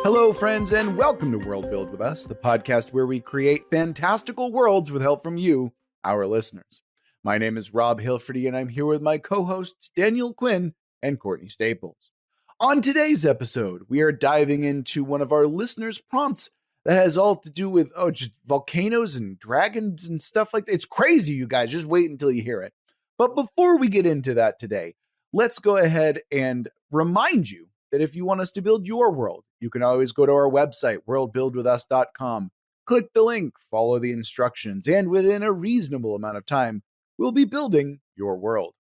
Hello, friends, and welcome to Worldbuild with Us, the podcast where we create fantastical worlds with help from you, our listeners. My name is Rob Hilferty, and I'm here with my co-hosts Daniel Quinn and Courtney Staples. On today's episode, we are diving into one of our listeners' prompts that has all to do with, just volcanoes and dragons and stuff like that. It's crazy, you guys. Just wait until you hear it. But before we get into that today, let's go ahead and remind you that if you want us to build your world, you can always go to our website, worldbuildwithus.com, click the link, follow the instructions, and within a reasonable amount of time, we'll be building your world.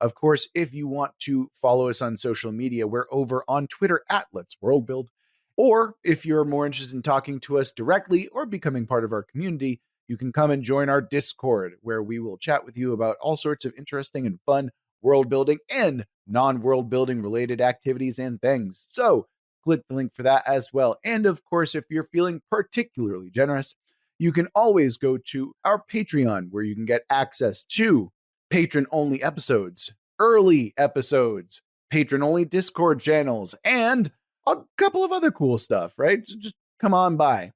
Of course, if you want to follow us on social media, we're over on Twitter at Let's Worldbuild. Or if you're more interested in talking to us directly or becoming part of our community, you can come and join our Discord, where we will chat with you about all sorts of interesting and fun world building and non-world building related activities and things. So click the link for that as well. And of course, if you're feeling particularly generous, you can always go to our Patreon, where you can get access to patron-only episodes, early episodes, patron-only Discord channels, and a couple of other cool stuff, right? Just come on by.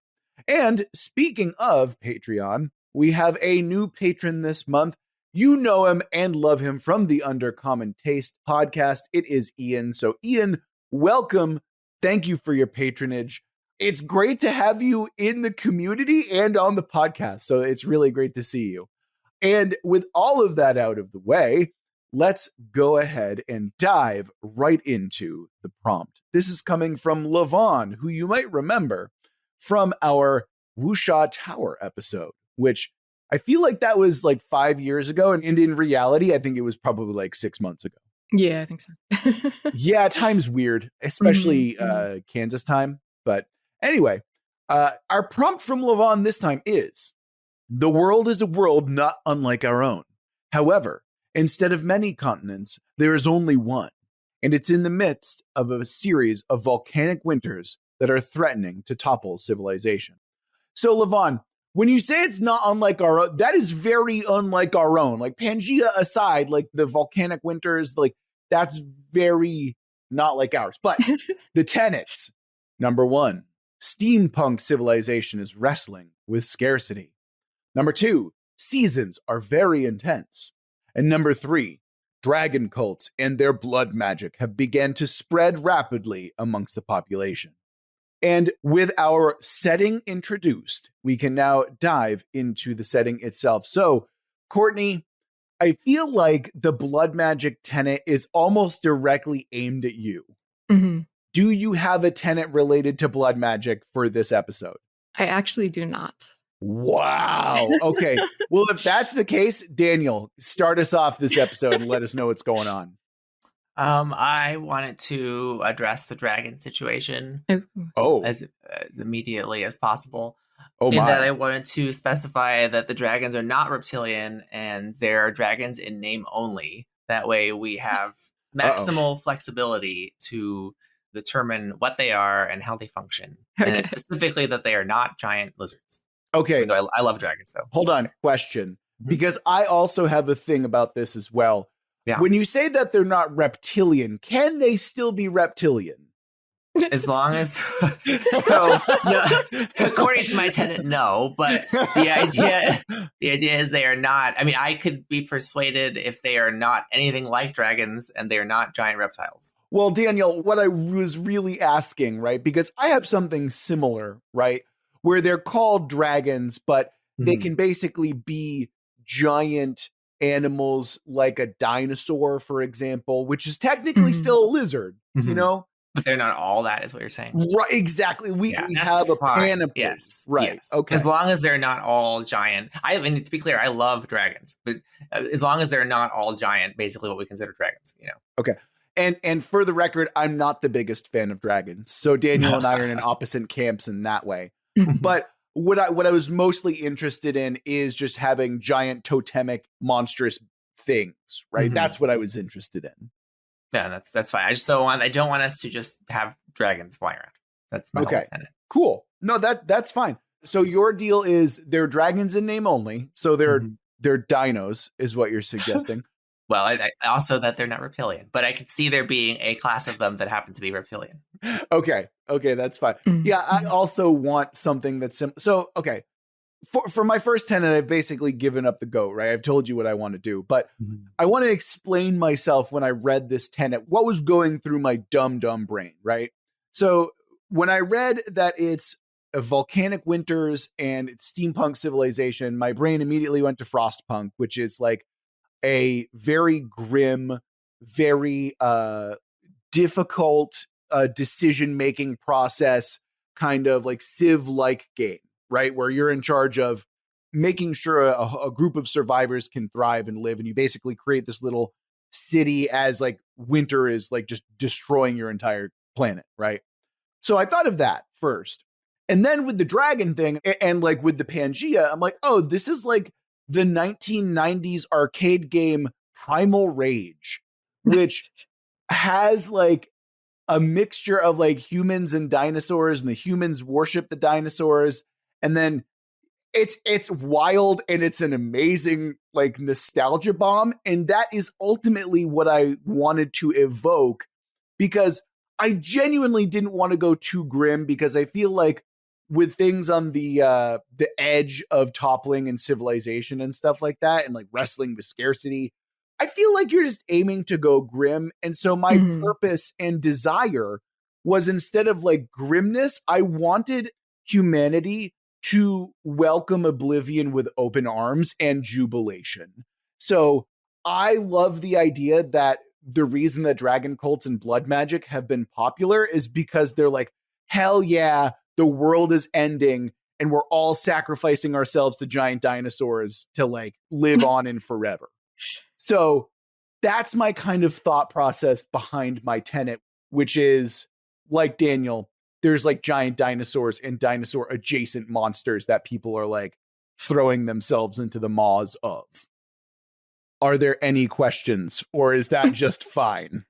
And speaking of Patreon, we have a new patron this month. You know him and love him from the Under Common Taste podcast. It is Ian. So Ian, welcome. Thank you for your patronage. It's great to have you in the community and on the podcast. So it's really great to see you. And with all of that out of the way, let's go ahead and dive right into the prompt. This is coming from Levon, who you might remember from our Wusha Tower episode, which I feel like that was like 5 years ago. And in reality, I think it was probably like 6 months ago. Yeah, I think so. Yeah, time's weird, especially Kansas time. But anyway, our prompt from Levon this time is: the world is a world not unlike our own. However, instead of many continents, there is only one. And it's in the midst of a series of volcanic winters that are threatening to topple civilization. So Levon, when you say it's not unlike our own, that is very unlike our own. Like Pangea aside, like the volcanic winters, like that's very not like ours. But the tenets: number one, steampunk civilization is wrestling with scarcity. Number two, seasons are very intense. And number three, dragon cults and their blood magic have begun to spread rapidly amongst the population. And with our setting introduced, we can now dive into the setting itself. So, Courtney, I feel like the blood magic tenet is almost directly aimed at you. Mm-hmm. Do you have a tenet related to blood magic for this episode? I actually do not. Wow. Okay. Well, if that's the case, Daniel, start us off this episode and let us know what's going on. I wanted to address the dragon situation as immediately as possible. Oh my. In that I wanted to specify that the dragons are not reptilian and they're dragons in name only. That way we have maximal flexibility to determine what they are and how they function. Okay. And specifically that they are not giant lizards. Okay. Even though I love dragons, though. Hold on. Question. Because I also have a thing about this as well. Yeah. When you say that they're not reptilian, can they still be reptilian? As long as so no, according to my tenant, no. But the idea is they are not. I mean, I could be persuaded if they are not anything like dragons and they are not giant reptiles. Well, Daniel, what I was really asking, right? Because I have something similar, right? Where they're called dragons, but they can basically be giant animals like a dinosaur, for example, which is technically still a lizard, you know? But they're not all that, is what you're saying. Right, exactly. We have a panoply. Yes. Right. Yes. Okay. As long as they're not all giant. I mean, to be clear, I love dragons, but as long as they're not all giant, basically what we consider dragons, you know. Okay. And for the record, I'm not the biggest fan of dragons. So Daniel and I are in opposite camps in that way. But what I was mostly interested in is just having giant totemic monstrous things, right? That's what I was interested in. Yeah, that's fine. I don't want us to just have dragons flying around. That's my okay. Cool. No, that's fine. So your deal is they're dragons in name only. So they're DINOs is what you're suggesting. Well, I also that they're not reptilian, but I could see there being a class of them that happen to be reptilian. Okay, that's fine. Mm, Yeah, I mm. also want something that's so okay. For my first tenant, I've basically given up the goat, right? I've told you what I want to do, but I want to explain myself when I read this tenant, what was going through my dumb brain, right? So when I read that it's a volcanic winters and it's steampunk civilization, my brain immediately went to frostpunk, which is like a very grim, very difficult decision-making process, kind of like Civ-like game, right? Where you're in charge of making sure a group of survivors can thrive and live. And you basically create this little city as like winter is like just destroying your entire planet, right? So I thought of that first. And then with the dragon thing and like with the Pangea, I'm like, oh, this is like the 1990s arcade game Primal Rage, which has like a mixture of like humans and dinosaurs, and the humans worship the dinosaurs. And then it's wild and it's an amazing like nostalgia bomb. And that is ultimately what I wanted to evoke, because I genuinely didn't want to go too grim, because I feel like with things on the edge of toppling and civilization and stuff like that, and like wrestling with scarcity, I feel like you're just aiming to go grim. And so my purpose and desire was, instead of like grimness, I wanted humanity to welcome Oblivion with open arms and jubilation. So I love the idea that the reason that dragon cults and blood magic have been popular is because they're like, hell yeah, the world is ending and we're all sacrificing ourselves to giant dinosaurs to like live on in forever. So that's my kind of thought process behind my tenant, which is like Daniel, there's like giant dinosaurs and dinosaur adjacent monsters that people are like throwing themselves into the maws of. Are there any questions, or is that just fine?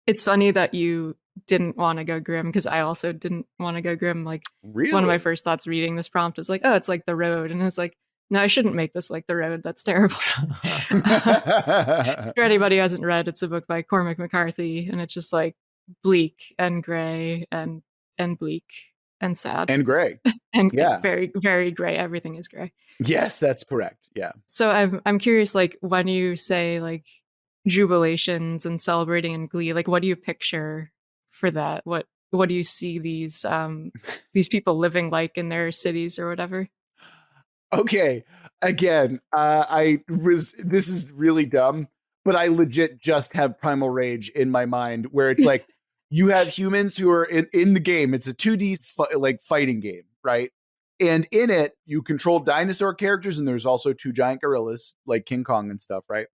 It's funny that you didn't want to go grim, because I also didn't want to go grim. Like, Really? one of my first thoughts reading this prompt is like, oh, it's like The Road. And it's like, no, I shouldn't make this like The Road. That's terrible. For anybody who hasn't read, it's a book by Cormac McCarthy, and it's just like bleak and gray and bleak and sad And gray. and Yeah. very, very gray. Everything is gray. Yes, that's correct. Yeah. So I'm curious, like, when you say like jubilations and celebrating and glee, like, what do you picture for that? What do you see these people living like in their cities or whatever? Okay. Again, this is really dumb, but I legit just have Primal Rage in my mind, where it's like you have humans who are in the game. It's a 2D like fighting game, right? And in it, you control dinosaur characters, and there's also two giant gorillas like King Kong and stuff, right?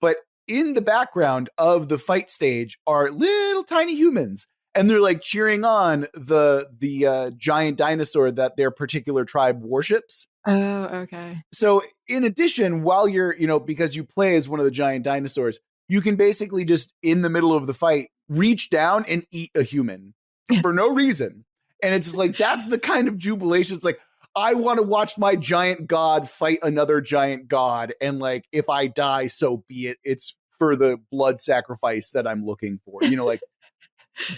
But in the background of the fight stage are little tiny humans, and they're like cheering on the giant dinosaur that their particular tribe worships. Oh, okay. So in addition, while you're, because you play as one of the giant dinosaurs, you can basically just in the middle of the fight, reach down and eat a human for no reason. And it's just like, that's the kind of jubilation. It's like, I want to watch my giant god fight another giant god. And like, if I die, so be it. It's for the blood sacrifice that I'm looking for, like,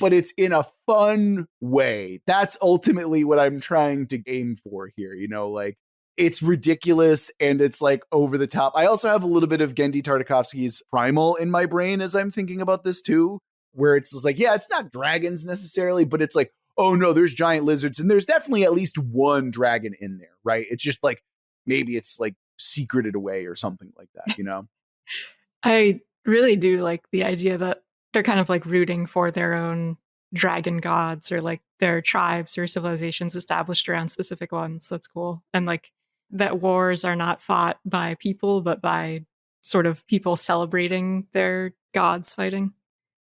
but it's in a fun way. That's ultimately what I'm trying to aim for here. Like, it's ridiculous and it's like over the top. I also have a little bit of Genndy Tartakovsky's Primal in my brain as I'm thinking about this too, where it's just like, yeah, it's not dragons necessarily, but it's like, oh no, there's giant lizards, and there's definitely at least one dragon in there, right? It's just like, maybe it's like secreted away or something like that, I really do like the idea that they're kind of like rooting for their own dragon gods, or like their tribes or civilizations established around specific ones. That's cool. And like that wars are not fought by people, but by sort of people celebrating their gods fighting.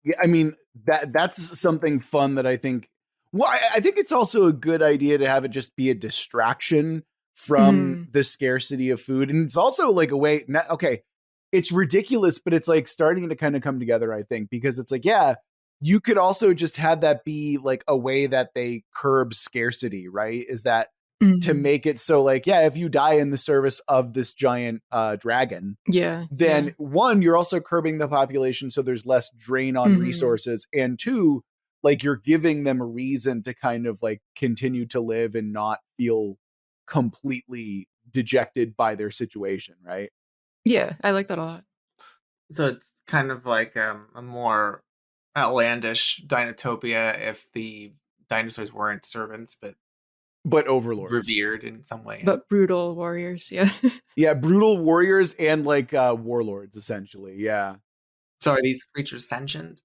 Yeah, I mean, that's something fun that I think. Well, I think it's also a good idea to have it just be a distraction from the scarcity of food. And it's also like a way, okay, it's ridiculous, but it's like starting to kind of come together, I think, because it's like, yeah, you could also just have that be like a way that they curb scarcity, right? Is that to make it so like, yeah, if you die in the service of this giant dragon, then one, you're also curbing the population so there's less drain on resources, and two, like you're giving them a reason to kind of like continue to live and not feel completely dejected by their situation, right? Yeah, I like that a lot. So it's kind of like a more outlandish Dinotopia if the dinosaurs weren't servants, but overlords, revered in some way. But brutal warriors, yeah. Yeah, brutal warriors and like warlords, essentially. Yeah. So are these creatures sentient?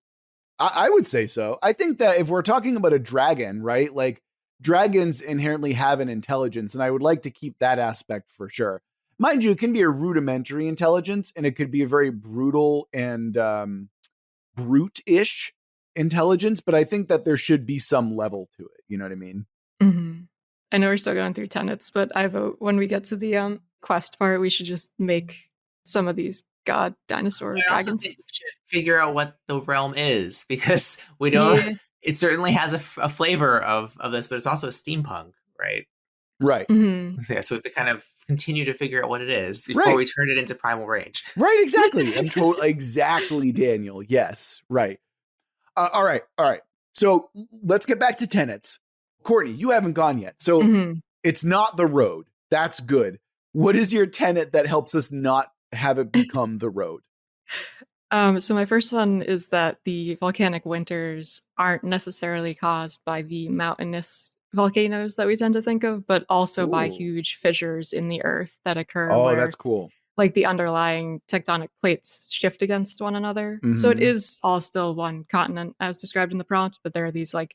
I would say so. I think that if we're talking about a dragon, right, like dragons inherently have an intelligence, and I would like to keep that aspect for sure. Mind you, it can be a rudimentary intelligence, and it could be a very brutal and brute-ish intelligence, but I think that there should be some level to it. You know what I mean? Mm-hmm. I know we're still going through tenets, but I vote when we get to the quest part, we should just make some of these god dinosaur dragons. Also think we should figure out what the realm is, because we don't. Yeah. It certainly has a flavor of this, but it's also steampunk, right? Right. Mm-hmm. Yeah. So we have to kind of continue to figure out what it is before we turn it into primal rage. Right. Exactly. I'm totally exactly, Daniel. Yes. Right. All right. So let's get back to tenets. Courtney, you haven't gone yet. So it's not the road. That's good. What is your tenet that helps us not have it become the road? So my first one is that the volcanic winters aren't necessarily caused by the mountainous volcanoes that we tend to think of, but also by huge fissures in the earth that occur. Oh, that's cool. Like the underlying tectonic plates shift against one another. So it is all still one continent as described in the prompt, but there are these like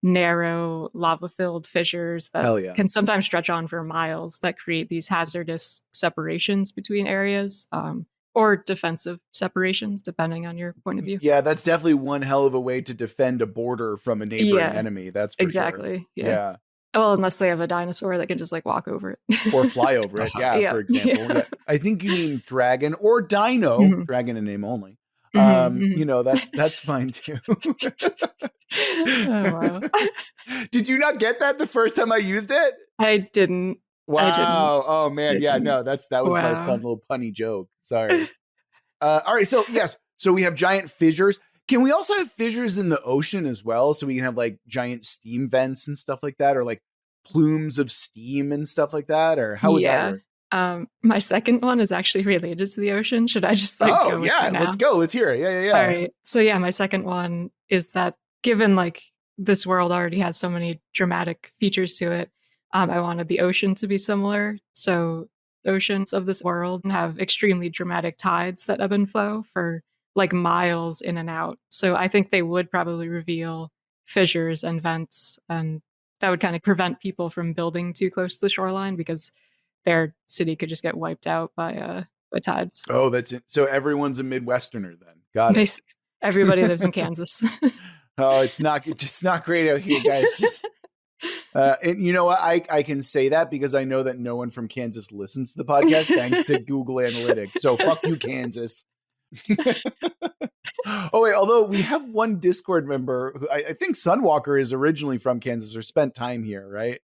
narrow lava-filled fissures that can sometimes stretch on for miles that create these hazardous separations between areas, or defensive separations, depending on your point of view. Yeah, that's definitely one hell of a way to defend a border from a neighboring enemy. That's for exactly. Sure. Yeah. Well, unless they have a dinosaur that can just like walk over it. Or fly over it, for example. Yeah. I think you mean dragon or dino, dragon in name only. You know, that's fine too. Oh, wow. Did you not get that the first time I used it? I didn't. Wow. Oh man. Yeah, no, that was my fun little punny joke. Sorry. All right. So yes. So we have giant fissures. Can we also have fissures in the ocean as well? So we can have like giant steam vents and stuff like that, or like plumes of steam and stuff like that? Or how would that work? My second one is actually related to the ocean. Should I just like go with it now? Let's go. Let's hear it. Yeah. All right. So yeah, my second one is that given like this world already has so many dramatic features to it, I wanted the ocean to be similar. So oceans of this world have extremely dramatic tides that ebb and flow for like miles in and out. So I think they would probably reveal fissures and vents, and that would kind of prevent people from building too close to the shoreline because their city could just get wiped out by tides. Oh, that's it. So everyone's a Midwesterner then. Got it. Everybody lives in Kansas. Oh, it's not great out here, guys. And you know what? I can say that because I know that no one from Kansas listens to the podcast thanks to Google Analytics. So fuck you, Kansas. Oh wait, although we have one Discord member who I think Sunwalker is originally from Kansas or spent time here, right?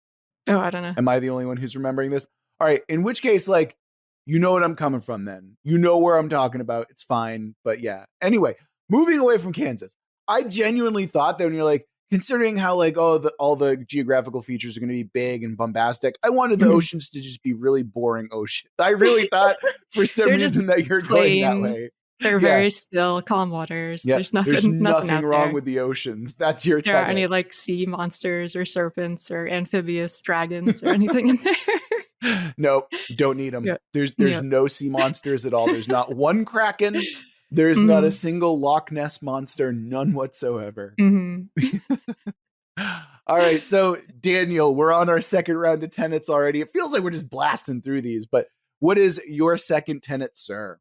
Oh, I don't know. Am I the only one who's remembering this? All right, in which case, like, you know what I'm coming from then. You know where I'm talking about. It's fine. But yeah. Anyway, moving away from Kansas. I genuinely thought that when you're like, considering how like all the geographical features are going to be big and bombastic, I wanted the oceans to just be really boring ocean. I really thought for some reason that you're going that way. They're very still, calm waters. Yeah. There's nothing wrong with the oceans. That's your There aren't any like sea monsters or serpents or amphibious dragons or anything in there. Nope, don't need them. Yeah. There's no sea monsters at all. There's not one kraken. There's not a single Loch Ness monster, none whatsoever. All right, so Daniel, we're on our second round of tenets already. It feels like we're just blasting through these, but what is your second tenet, sir?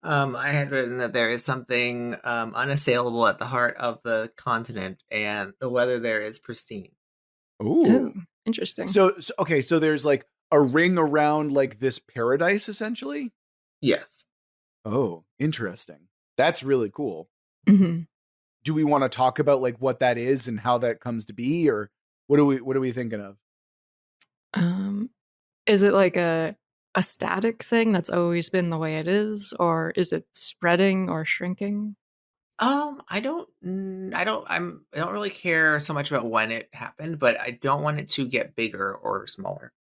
I had written that there is something unassailable at the heart of the continent, and the weather there is pristine. Ooh, interesting. So there's like a ring around like this paradise, essentially? Yes. Oh, interesting. That's really cool. Do we want to talk about like what that is and how that comes to be, or what are we thinking of? Is it like a static thing that's always been the way it is, or is it spreading or shrinking? I don't really care so much about when it happened, but I don't want it to get bigger or smaller.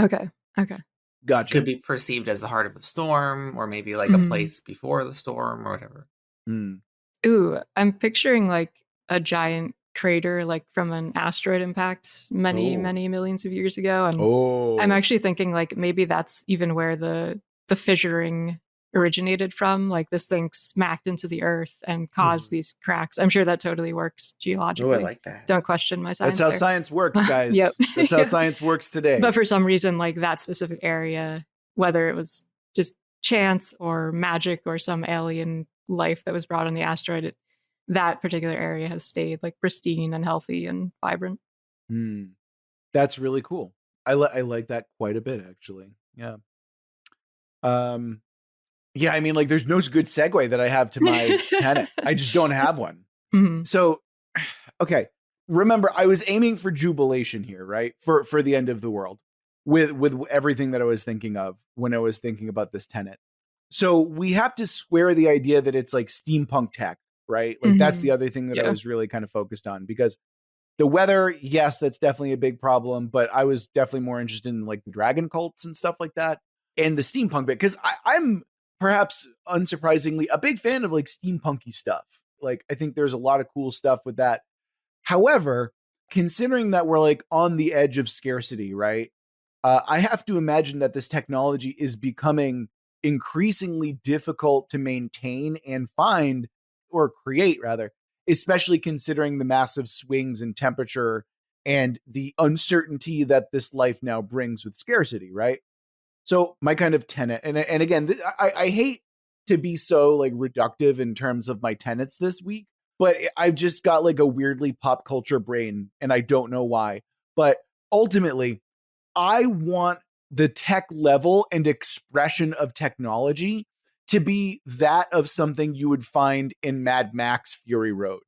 Okay. Okay. Gotcha. Could be perceived as the heart of the storm, or maybe like a Mhm. place before the storm or whatever. Mm. Ooh, I'm picturing like a giant crater, like from an asteroid impact many, Oh. many millions of years ago. And Oh. I'm actually thinking like maybe that's even where the fissuring originated from. Like this thing smacked into the earth and caused these cracks. I'm sure that totally works Oh, I geologically. like that. Don't question my That's science how there. science works, guys. Yep. That's how Yeah. science works today. But for some reason, like that specific area, whether it was just chance or magic or some alien life that was brought on the asteroid, that particular area has stayed like pristine and healthy and vibrant. That's really cool. I like that quite a bit, actually. Yeah. Yeah, I mean, like, there's no good segue that I have to my tenet. I just don't have one. Mhm. So, okay. Remember, I was aiming for jubilation here, right? For the end of the world with everything that I was thinking of when I was thinking about this tenet. So we have to square the idea that it's like steampunk tech, right? Like that's the Mhm. other thing that I Yeah. was really kind of focused on, because the weather, yes, that's definitely a big problem, but I was definitely more interested in like the dragon cults and stuff like that, and the steampunk bit, because I'm perhaps unsurprisingly a big fan of like steampunky stuff. Like I think there's a lot of cool stuff with that. However, considering that we're like on the edge of scarcity, right? I have to imagine that this technology is becoming increasingly difficult to maintain and find, or create rather, especially considering the massive swings in temperature and the uncertainty that this life now brings with scarcity, right? So my kind of tenet, and again, I hate to be so like reductive in terms of my tenets this week, but I've just got like a weirdly pop culture brain, and I don't know why. But ultimately, I want the tech level and expression of technology to be that of something you would find in Mad Max Fury Road.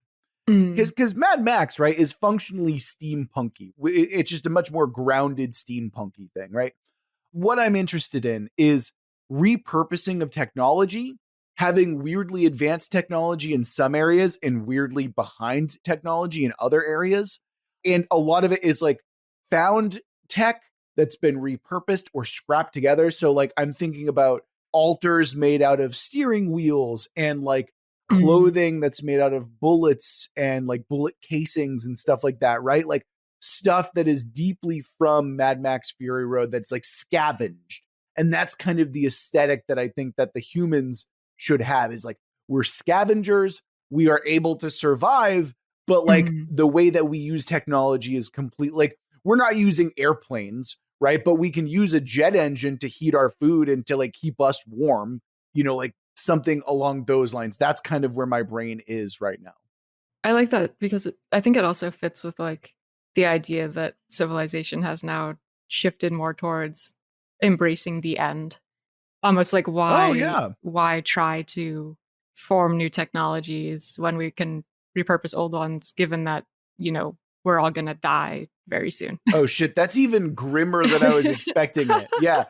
Mm. Because Mad Max, right, is functionally steampunky. It's just a much more grounded steampunky thing, right? What I'm interested in is repurposing of technology, having weirdly advanced technology in some areas and weirdly behind technology in other areas. And a lot of it is like found tech that's been repurposed or scrapped together. So like I'm thinking about altars made out of steering wheels and like Mm. clothing that's made out of bullets and like bullet casings and stuff like that, right? Like stuff that is deeply from Mad Max Fury Road that's like scavenged. And that's kind of the aesthetic that I think that the humans should have, is like we're scavengers, we are able to survive, but like Mhm. the way that we use technology is complete. Like we're not using airplanes, right? But we can use a jet engine to heat our food and to like keep us warm, like something along those lines. That's kind of where my brain is right now. I like that because I think it also fits with like the idea that civilization has now shifted more towards embracing the end. Almost like Oh yeah. why try to form new technologies when we can repurpose old ones, given that, we're all gonna die very soon. Oh shit, that's even grimmer than I was expecting it. Yeah.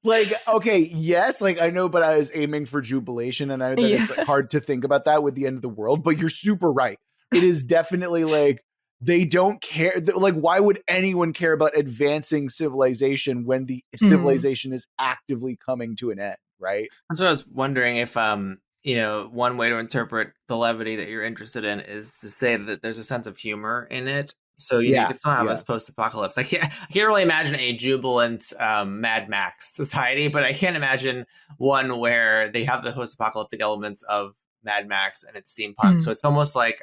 Like, okay, yes, like I know, but I was aiming for jubilation, and I know that Yeah. it's hard to think about that with the end of the world, but you're super right. It is definitely like they don't care. Like, why would anyone care about advancing civilization when the Mhm. civilization is actively coming to an end, right? And so I was wondering if, one way to interpret the levity that you're interested in is to say that there's a sense of humor in it. So, you Yeah. could still have Yeah. this post-apocalypse. I can't really imagine a jubilant Mad Max society, but I can't imagine one where they have the post-apocalyptic elements of Mad Max and it's steampunk. So Mhm. it's almost like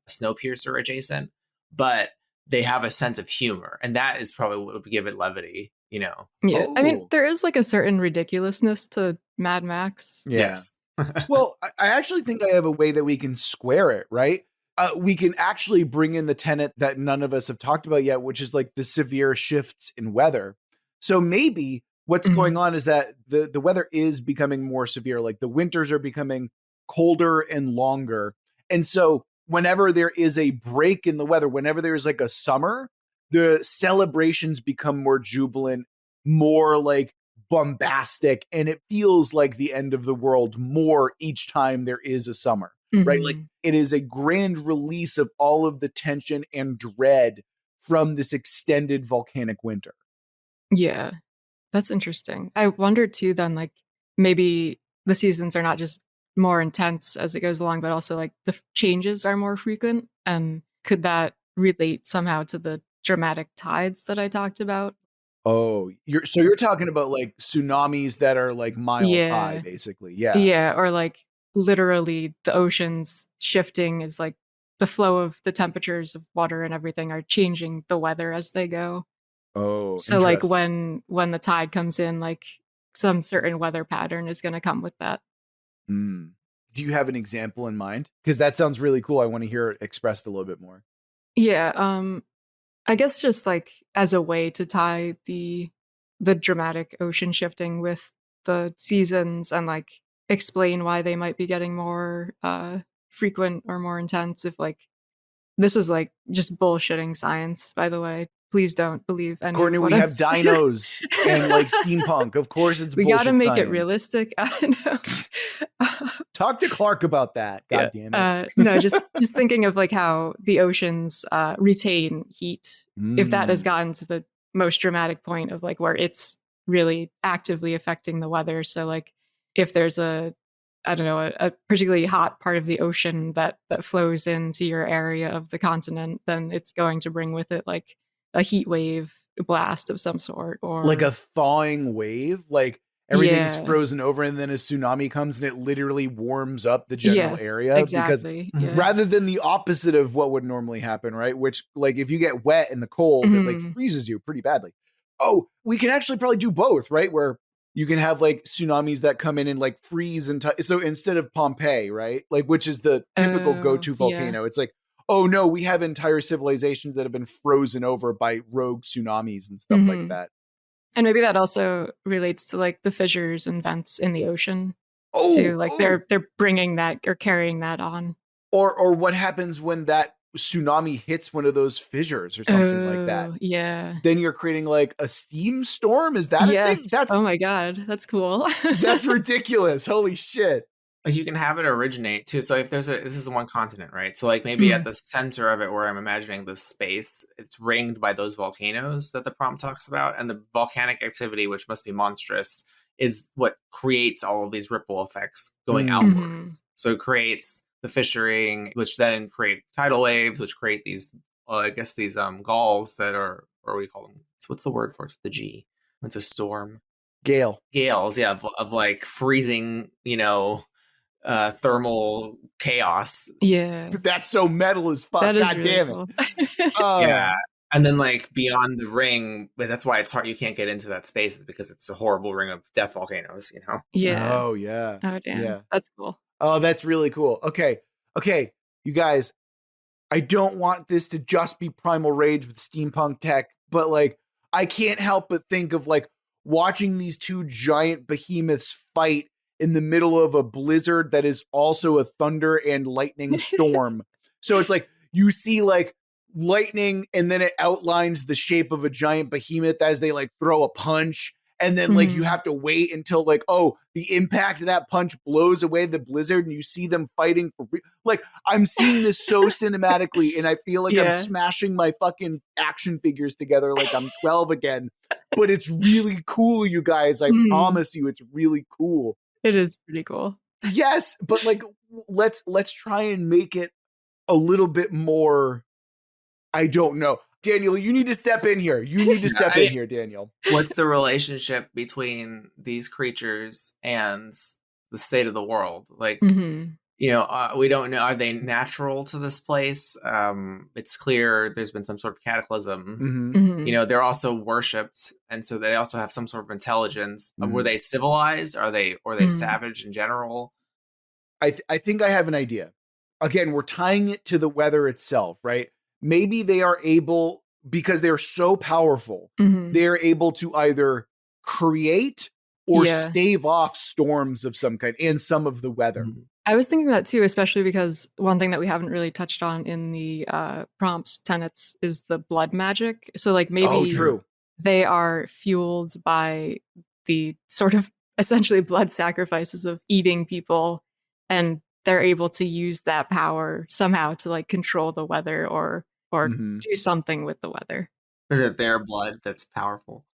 Snowpiercer adjacent, but they have a sense of humor. And that is probably what would give it levity. Yeah. I mean, Oh. there is like a certain ridiculousness to Mad Max. Yeah. Yes. Well, I actually think I have a way that we can square it, right? We can actually bring in the tenet that none of us have talked about yet, which is like the severe shifts in weather. So maybe what's going Mhm. on is that the weather is becoming more severe. Like the winters are becoming colder and longer. And so whenever there is a break in the weather, whenever there's like a summer, the celebrations become more jubilant, more like bombastic, and it feels like the end of the world more each time there is a summer, right? Like it is a grand release of all of the tension and dread from this extended volcanic winter. Yeah, that's interesting. I wonder too, then, like maybe the seasons are not just more intense as it goes along, but also like the changes are more frequent. And could that relate somehow to the dramatic tides that I talked about? Oh, you're talking about like tsunamis that are like miles high, basically. Yeah. Yeah, or like literally the oceans shifting is like the flow of the temperatures of water and everything are changing the weather as they go. Oh, So like when the tide comes in, like some certain weather pattern is going to come with that. Do you have an example in mind? Because that sounds really cool. I want to hear it expressed a little bit more. Yeah, I guess just like as a way to tie the dramatic ocean shifting with the seasons and like explain why they might be getting more frequent or more intense. If like this is like just bullshitting science, by the way. Please don't believe any Courtney, of what we I'm have saying. DINOs and like steampunk. Of course it's we bullshit gotta make science. it realistic. I know. Talk to Clark about that. God damn it. No, just thinking of like how the oceans retain heat. If that has gotten to the most dramatic point of like where it's really actively affecting the weather. So like if there's a particularly hot part of the ocean that flows into your area of the continent, then it's going to bring with it like a heat wave blast of some sort, or like a thawing wave, like everything's frozen over and then a tsunami comes and it literally warms up the general area. Exactly. Because rather than the opposite of what would normally happen, right? Which like if you get wet in the cold, it like freezes you pretty badly. Oh, we can actually probably do both, right? Where you can have like tsunamis that come in and like freeze and so instead of Pompeii, right? Like which is the typical go-to volcano. It's like, oh no, we have entire civilizations that have been frozen over by rogue tsunamis and stuff like that. And maybe that also relates to like the fissures and vents in the ocean too. Like they're bringing that or carrying that on. Or what happens when that tsunami hits one of those fissures or something like that? Yeah. Then you're creating like a steam storm. Is that a thing? Oh my God, that's cool. That's ridiculous. Holy shit. You can have it originate too. So if this is one continent, right? So like maybe at the center of it, where I'm imagining the space, it's ringed by those volcanoes that the prompt talks about, and the volcanic activity, which must be monstrous, is what creates all of these ripple effects going outwards. So it creates the fissuring, which then create tidal waves, which create these, these galls that are, or what do we call them? So what's the word for it? The G. It's a storm. Gales, yeah, of like freezing, thermal chaos. Yeah, that's so metal as fuck. God really damn cool. It. Yeah, and then like beyond the ring, but that's why it's hard. You can't get into that space because it's a horrible ring of death volcanoes. Yeah. Oh yeah. Oh damn. Yeah. That's cool. Oh, that's really cool. Okay, you guys. I don't want this to just be Primal Rage with steampunk tech, but like I can't help but think of like watching these two giant behemoths fight in the middle of a blizzard that is also a thunder and lightning storm. So it's like you see like lightning and then it outlines the shape of a giant behemoth as they like throw a punch. And then like you have to wait until like, oh, the impact of that punch blows away the blizzard and you see them fighting for like I'm seeing this so cinematically and I feel like I'm smashing my fucking action figures together like I'm 12 again. But it's really cool, you guys. I promise you it's really cool. It is pretty cool. Yes, but like let's try and make it a little bit more. I don't know. Daniel, you need to step in here. In here, Daniel. What's the relationship between these creatures and the state of the world? Like, we don't know. Are they natural to this place? It's clear there's been some sort of cataclysm. They're also worshipped, and so they also have some sort of intelligence. Were they civilized? Are they savage in general? I think I have an idea. Again, we're tying it to the weather itself, right? Maybe they are able, because they're so powerful, they're able to either create or stave off storms of some kind and some of the weather. I was thinking that too, especially because one thing that we haven't really touched on in the prompts tenets is the blood magic. So like maybe true. they are fueled by the sort of essentially blood sacrifices of eating people, and they're able to use that power somehow to like control the weather or do something with the weather. Is it their blood that's powerful?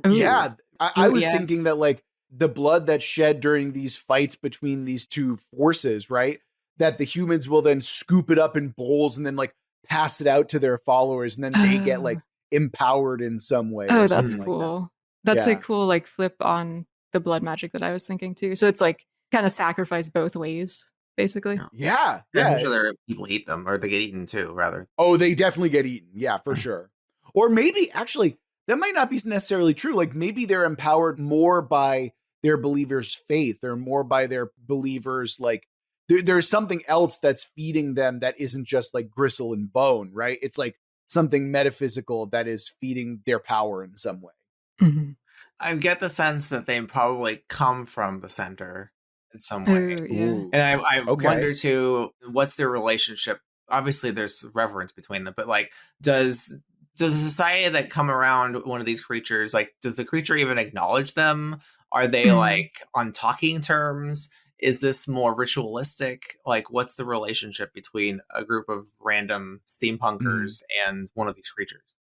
Ooh. Yeah, I was yeah. thinking that like the blood that's shed during these fights between these two forces, right? That the humans will then scoop it up in bowls and then like pass it out to their followers, and then they get like empowered in some way. Oh, or that's something cool. Like That's a cool like flip on the blood magic that I was thinking too. So it's like kind of sacrifice both ways, basically. Yeah. I'm sure there are people eat them, or they get eaten too, rather. Oh, they definitely get eaten. Yeah, for sure. Or maybe actually that might not be necessarily true. Like maybe they're empowered more by their believers' faith, or more by their believers. Like there's something else that's feeding them that isn't just like gristle and bone, right? It's like something metaphysical that is feeding their power in some way. Mm-hmm. I get the sense that they probably come from the center in some way. Ooh, yeah. And I wonder too, what's their relationship? Obviously there's reverence between them, but like does a society that come around one of these creatures, like does the creature even acknowledge them? Are they like on talking terms? Is this more ritualistic? Like what's the relationship between a group of random steampunkers and one of these creatures,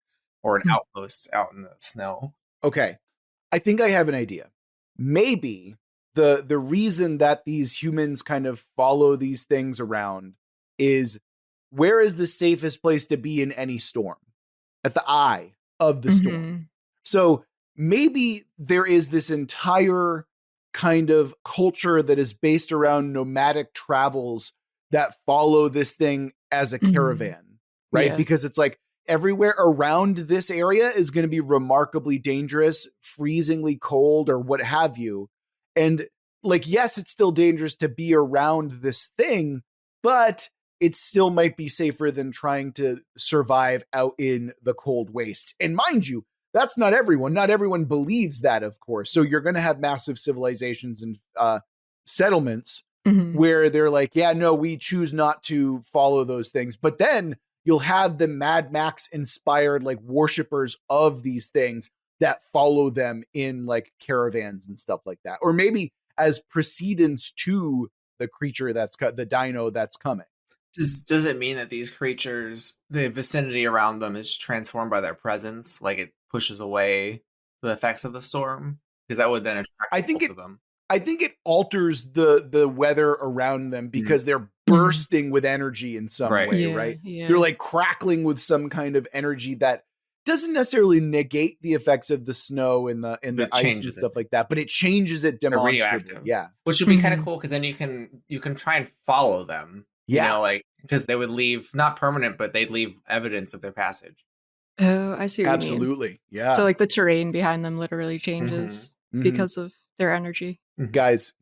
or an outpost out in the snow? Okay. I think I have an idea. Maybe the reason that these humans kind of follow these things around is, where is the safest place to be in any storm? At the eye of the storm. So maybe there is this entire kind of culture that is based around nomadic travels that follow this thing as a caravan, right? Yeah. Because it's like everywhere around this area is going to be remarkably dangerous, freezingly cold, or what have you. And like, yes, it's still dangerous to be around this thing, but it still might be safer than trying to survive out in the cold wastes. And mind you, that's not everyone. Not everyone believes that, of course. So you're going to have massive civilizations and settlements where they're like, yeah, no, we choose not to follow those things. But then you'll have the Mad Max inspired like worshippers of these things that follow them in like caravans and stuff like that. Or maybe as precedents to the creature the dino that's coming. Does it mean that these creatures, the vicinity around them is transformed by their presence? Like it pushes away the effects of the storm? Because that would then attract people to them. I think it alters the weather around them because they're bursting with energy in some way, right? Yeah. They're like crackling with some kind of energy that doesn't necessarily negate the effects of the snow and the ice and stuff like that, but it changes it demonstrably. Yeah. Which would be kind of cool, because then you can try and follow them. Yeah. You know, like, because they would leave, not permanent, but they'd leave evidence of their passage. Oh, I see what you mean. Absolutely. Yeah. So like the terrain behind them literally changes because of their energy. Guys,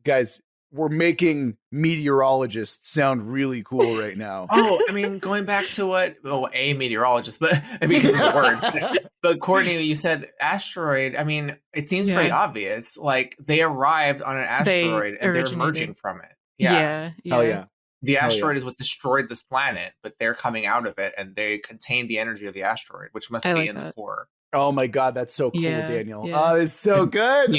we're making meteorologists sound really cool right now. Oh, I mean, going back to a meteorologist, but because of the word. But Courtney, you said asteroid. I mean, it seems pretty obvious. Like they arrived on an asteroid and they're emerging from it. Yeah. Hell yeah. The asteroid is what destroyed this planet, but they're coming out of it, and they contain the energy of the asteroid, which must be in the core. Oh my God, that's so cool, Daniel. Yeah. Oh, it's so good.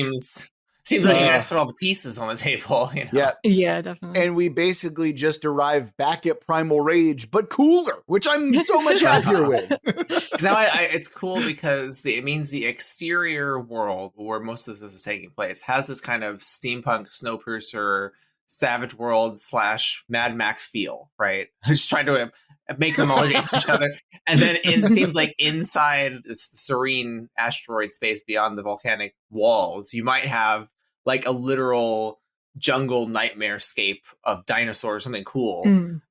Seems like you guys put all the pieces on the table. You know? Yeah, definitely. And we basically just arrived back at Primal Rage, but cooler, which I'm so much happier with. Now it's cool because it means the exterior world where most of this is taking place has this kind of steampunk, Snowpiercer, Savage World / Mad Max feel, right? Just trying to make them all against each other. And then it seems like inside this serene asteroid space beyond the volcanic walls, you might have like a literal jungle nightmare scape of dinosaurs, something cool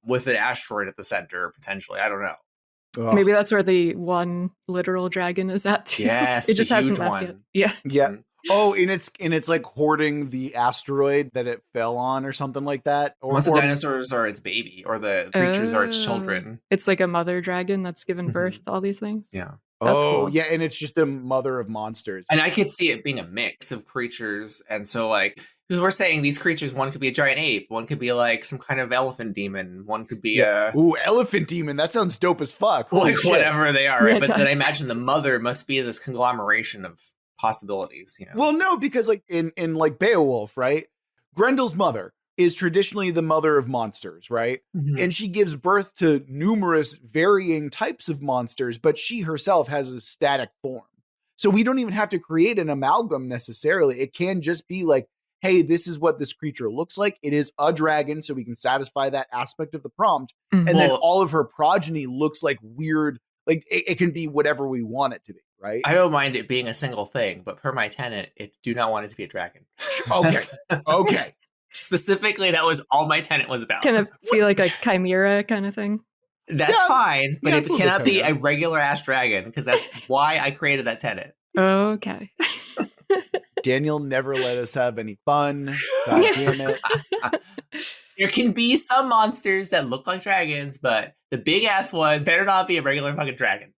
with an asteroid at the center, potentially. I don't know. Maybe that's where the one literal dragon is at too. Yes, it just hasn't left yet. Yeah. Oh, and it's like hoarding the asteroid that it fell on or something like that. Unless the dinosaurs are its baby or the creatures are its children. It's like a mother dragon that's given birth to all these things. Yeah. That's cool. Yeah, and it's just a mother of monsters. And I could see it being a mix of creatures. And so like Because we're saying these creatures, one could be a giant ape, one could be like some kind of elephant demon, one could be Ooh, elephant demon. That sounds dope as fuck. Holy like shit. whatever they are, right? Yeah, But it then I does. imagine the mother must be this conglomeration of possibilities, you know? Well, no, because like in like Beowulf, right? Grendel's mother is traditionally the mother of monsters, right? Mhm. And she gives birth to numerous varying types of monsters, but she herself has a static form. So we don't even have to create an amalgam necessarily. It can just be like, hey, this is what this creature looks like. It is a dragon, so we can satisfy that aspect of the prompt. Mhm. And then Well- all of her progeny looks like weird, like it can be whatever we want it to be, right? I don't mind it being a single thing, but per my tenant, I do not want it to be a dragon. Okay. Okay. Specifically, that was all my tenant was about. Can it be like a chimera kind of thing? That's Yeah. fine, but Yeah, it we'll cannot get be there. a regular ass dragon because that's why I created that tenant. Okay. Daniel never let us have any fun. God damn it. There can be some monsters that look like dragons, but the big ass one better not be a regular fucking dragon.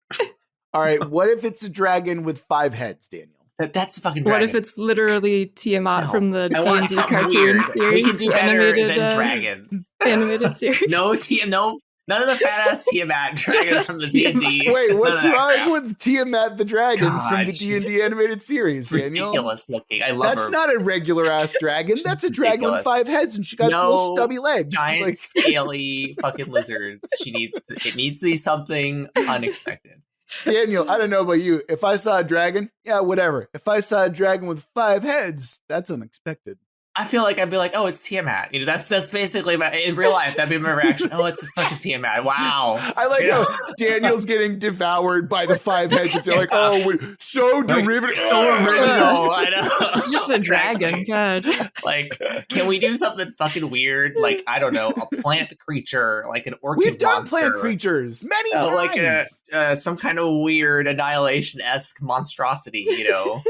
All right. What if it's a dragon with 5 heads, Daniel? That's a fucking dragon. What if it's literally Tiamat No. from the I want D&D something cartoon weird. series? We can do the better animated, than dragons. animated series. No, none of the fat ass Tiamat dragon Just from the Tiamat. D&D. Wait, what's None of that wrong crap. with Tiamat the dragon from God, the she's D&D animated series, Daniel? Ridiculous looking. I love That's her. not a regular ass dragon. That's a dragon with ridiculous. 5 heads, and she got No, little stubby legs. Giant, Like, scaly fucking lizards. It needs to be something unexpected. Daniel, I don't know about you. If I saw a dragon, yeah, whatever. If I saw a dragon with 5 heads, that's unexpected. I feel like I'd be like, oh, it's Tiamat. You know, that's basically in real life. That'd be my reaction. Oh, it's a fucking Tiamat. Wow. I like You know? how Daniel's getting devoured by the 5 heads. If they're like, oh, wait, so derivative, so original. I know. It's just a dragon. God. Like, can we do something fucking weird? Like, I don't know, a plant creature, like an orchid We've done monster. plant creatures many times. Like some kind of weird annihilation-esque monstrosity, you know?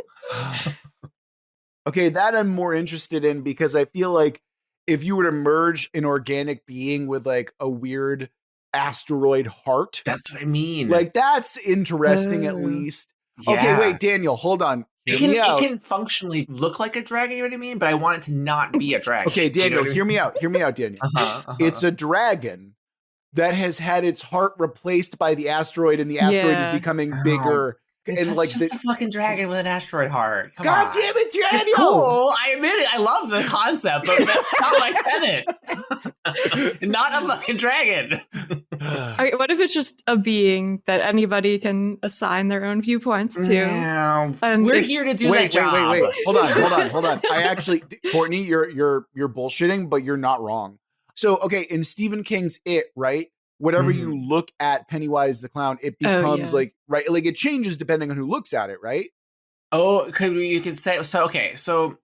Okay, that I'm more interested in because I feel like if you were to merge an organic being with like a weird asteroid heart, That's what I mean. like that's interesting at Oh. least. Yeah. Okay, wait, Daniel, hold on. It Hear me out. can functionally look like a dragon, you know what I mean? But I want it to not be a dragon. Okay, You know Daniel, what I hear mean? me out. Hear me out, Daniel. It's It's a dragon that has had its heart replaced by the asteroid, and the asteroid Yeah. is becoming Oh. bigger. it's And like, just a fucking dragon with an asteroid heart. Come God on. damn it, Daniel! It's cool. I admit it. I love the concept, but that's not my tenant. Not a fucking dragon. Okay, what if it's just a being that anybody can assign their own viewpoints to? Yeah. And We're it's- here to do Wait, that job. wait. Hold on. I actually, Courtney, you're bullshitting, but you're not wrong. So, okay, in Stephen King's It, right? Whatever you look at Pennywise the clown, it Oh, becomes yeah. like, right? Like it changes depending on who looks at it, right? Oh, you could say so. Okay, so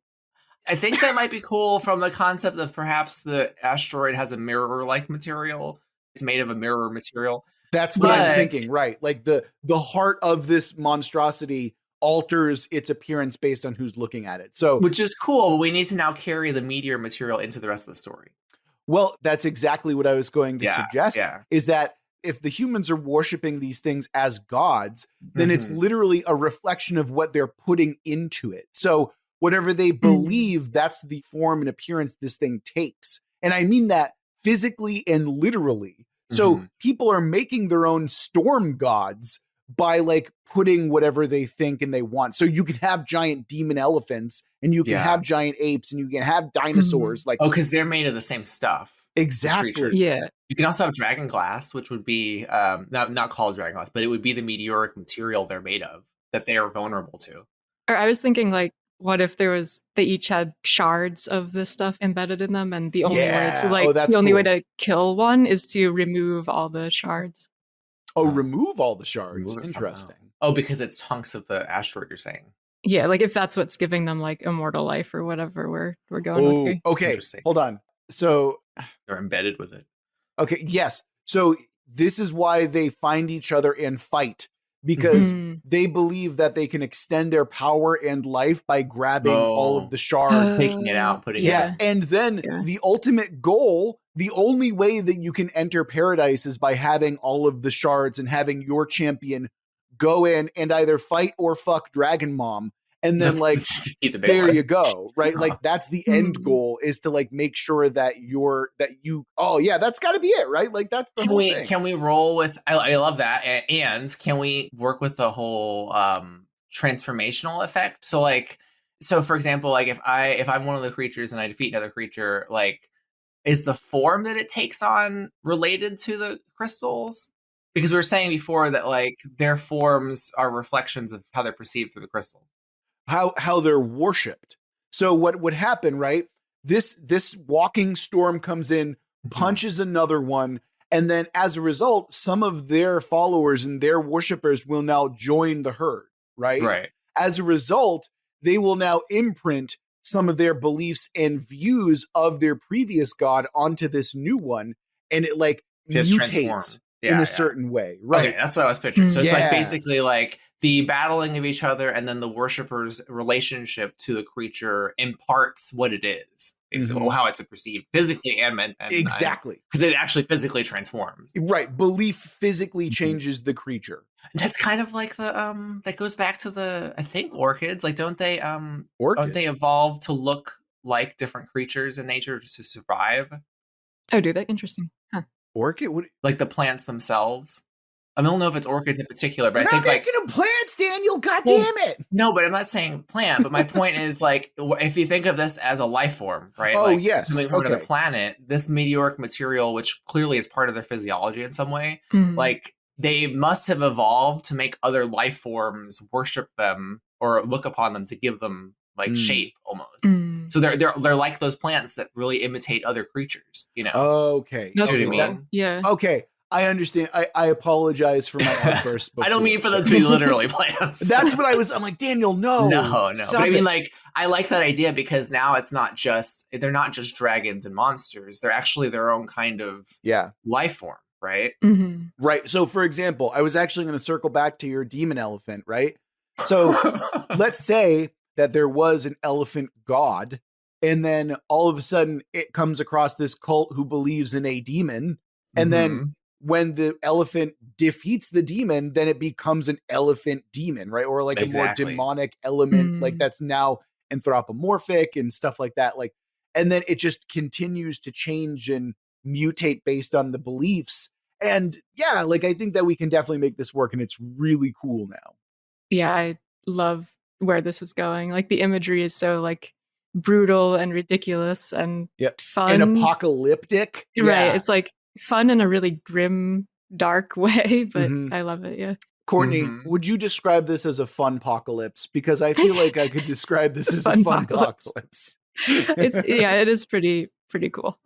I think that might be cool from the concept of perhaps the asteroid has a mirror-like material. It's made of a mirror material. That's what I'm But- thinking, right? Like the heart of this monstrosity alters its appearance based on who's looking at it. So, Which is cool, but we need to now carry the meteor material into the rest of the story. well, that's exactly what I was going to suggest. Yeah. Is that if the humans are worshiping these things as gods, then it's Mhm. literally a reflection of what they're putting into it. So whatever they believe, that's the form and appearance this thing takes. And I mean that physically and literally. So Mhm. people are making their own storm gods by like putting whatever they think and they want. So you can have giant demon elephants and you can Yeah. have giant apes and you can have dinosaurs. Like Oh, because they're made of the same stuff. exactly. creature. Yeah. You can also have dragon glass, which would be not called dragon glass, but it would be the meteoric material they're made of that they are vulnerable to. Or I was thinking, like, what if they each had shards of this stuff embedded in them, and the only way Yeah. to Oh, that's the only way cool. to kill one is to remove all the shards. Oh, remove all the shards. Remove it from Interesting. Oh, because it's hunks of the asteroid, you're saying. Yeah, like if that's what's giving them like immortal life or whatever we're going with Oh, here. okay. Interesting. Hold on. So, They're embedded with it. okay, yes. So this is why they find each other and fight because Mm. they believe that they can extend their power and life by grabbing all Oh. of the shards. Taking it out, putting it Yeah. in. And then Yeah. the ultimate goal, the only way that you can enter paradise is by having all of the shards and having your champion go in and either fight or fuck Dragon Mom. And then like, defeat the big there one. you go. Right. Like that's the end goal, is to like make sure that oh yeah, that's gotta be it. Right. Like that's the whole thing. Can we roll with, I love that. And can we work with the whole transformational effect? So for example, like if I'm one of the creatures and I defeat another creature, like, is the form that it takes on related to the crystals? Because we were saying before that like their forms are reflections of how they're perceived through the crystals. How they're worshipped. So what would happen, right? This walking storm comes in, punches another one, and then as a result, some of their followers and their worshipers will now join the herd, right? Right. As a result, they will now imprint some of their beliefs and views of their previous god onto this new one, and it like just mutates in a certain way, right? Okay, that's what I was picturing. So it's like basically like the battling of each other, and then the worshipper's relationship to the creature imparts what it is, basically, how it's perceived physically and exactly, because it actually physically transforms. Right, belief physically changes the creature. That's kind of like the that goes back to the, I think, orchids. Like, don't they evolve to look like different creatures in nature just to survive? Oh, do they? Interesting. Huh. Orchid? Like the plants themselves? I don't know if it's orchids in particular, but I think like making them plants, Daniel. God damn it! No, but I'm not saying plant. But my point is, like, if you think of this as a life form, right? Oh, like, yes. Coming from another planet, this meteoric material, which clearly is part of their physiology in some way, like they must have evolved to make other life forms worship them or look upon them to give them like shape almost. So they're like those plants that really imitate other creatures, you know? Okay. That's what I cool. mean? Yeah. Okay. I understand. I apologize for my outburst before. I don't mean for them to be literally plants. That's what I'm like, Daniel, no. No. But I mean, like, I like that idea because now they're not just dragons and monsters. They're actually their own kind of life form, right? Mm-hmm. Right. So, for example, I was actually going to circle back to your demon elephant, right? So let's say that there was an elephant god, and then all of a sudden it comes across this cult who believes in a demon, and then when the elephant defeats the demon, then it becomes an elephant demon, right? Or like a more demonic element, like that's now anthropomorphic and stuff like that. Like, and then it just continues to change and mutate based on the beliefs. And yeah, like I think that we can definitely make this work, and it's really cool now. Yeah, I love where this is going. Like the imagery is so like brutal and ridiculous and fun and apocalyptic. Right. It's like fun in a really grim, dark way, but I love it. Yeah. Courtney, would you describe this as a fun apocalypse? Because I feel like I could describe this as a fun apocalypse. It is pretty cool.